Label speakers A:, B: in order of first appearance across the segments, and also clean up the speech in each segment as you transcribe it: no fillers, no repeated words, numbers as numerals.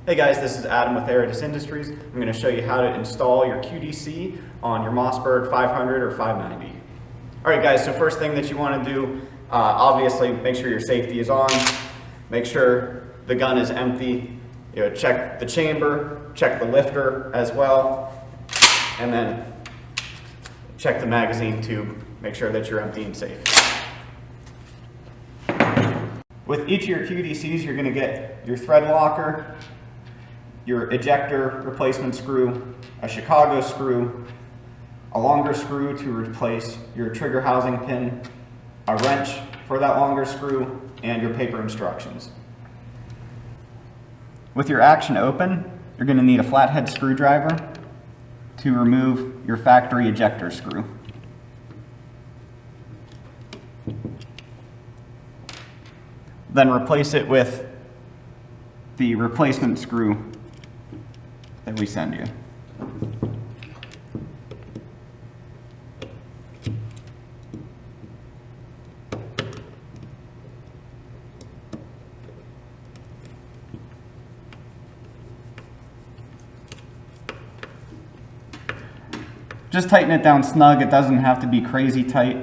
A: Hey guys, this is Adam with Aridus Industries. I'm going to show you how to install your QDC on your Mossberg 500 or 590. Alright guys, so first thing that you want to do, obviously make sure your safety is on, make sure the gun is empty, check the chamber, check the lifter as well, and then check the magazine tube, make sure that you're empty and safe. With each of your QDCs, you're going to get your thread locker, your ejector replacement screw, a Chicago screw, a longer screw to replace your trigger housing pin, a wrench for that longer screw, and your paper instructions. With your action open, you're going to need a flathead screwdriver to remove your factory ejector screw. Then replace it with the replacement screw that we send you. Just tighten it down snug. It doesn't have to be crazy tight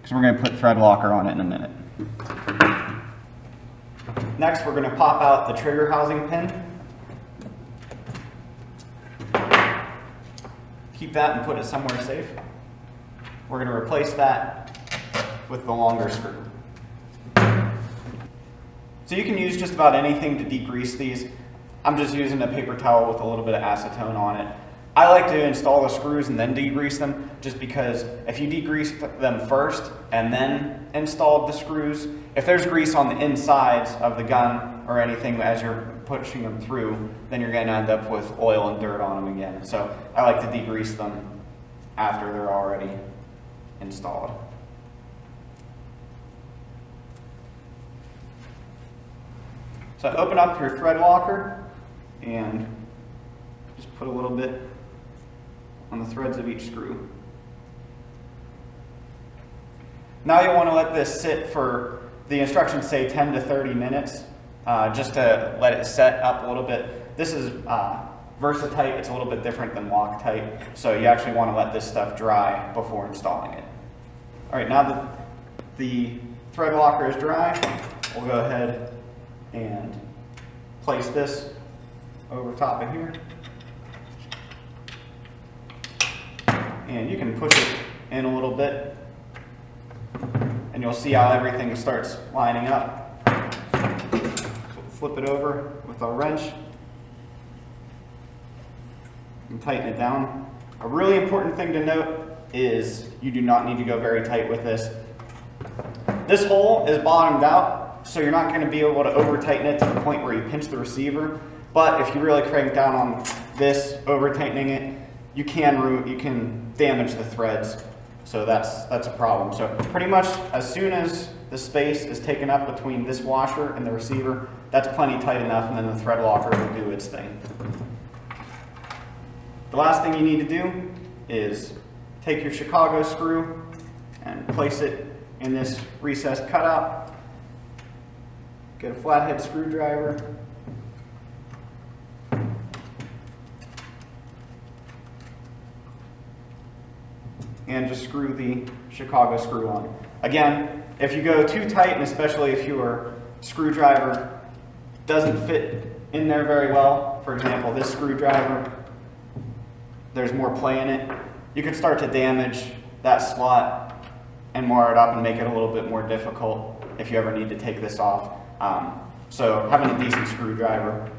A: because we're going to put thread locker on it in a minute. Next, we're going to pop out the trigger housing pin. Keep that and put it somewhere safe. We're going to replace that with the longer screw. So you can use just about anything to degrease these. I'm just using a paper towel with a little bit of acetone on it. I like to install the screws and then degrease them, just because if you degrease them first and then install the screws, if there's grease on the insides of the gun or anything as you're pushing them through, then you're going to end up with oil and dirt on them again. So I like to degrease them after they're already installed. So open up your thread locker and just put a little bit on the threads of each screw. Now you want to let this sit for, the instructions say 10 to 30 minutes, just to let it set up a little bit. This is Versatite, it's a little bit different than Loctite, so you actually want to let this stuff dry before installing it. Alright, now that the thread locker is dry, we'll go ahead and place this over top of here. And you can push it in a little bit and you'll see how everything starts lining up. So we'll flip it over with our wrench and tighten it down. A really important thing to note is you do not need to go very tight with this. This hole is bottomed out, so you're not going to be able to over tighten it to the point where you pinch the receiver, but if you really crank down on this, over tightening it, you can damage the threads, so that's a problem. So pretty much as soon as the space is taken up between this washer and the receiver, that's plenty tight enough, and then the thread locker will do its thing. The last thing you need to do is take your Chicago screw and place it in this recessed cutout. Get a flathead screwdriver. And just screw the Chicago screw on. Again, if you go too tight, and especially if your screwdriver doesn't fit in there very well, for example, this screwdriver, there's more play in it, you can start to damage that slot and mar it up and make it a little bit more difficult if you ever need to take this off. So having a decent screwdriver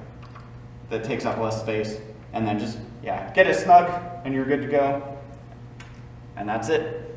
A: that takes up less space, and then just, get it snug and you're good to go. And that's it.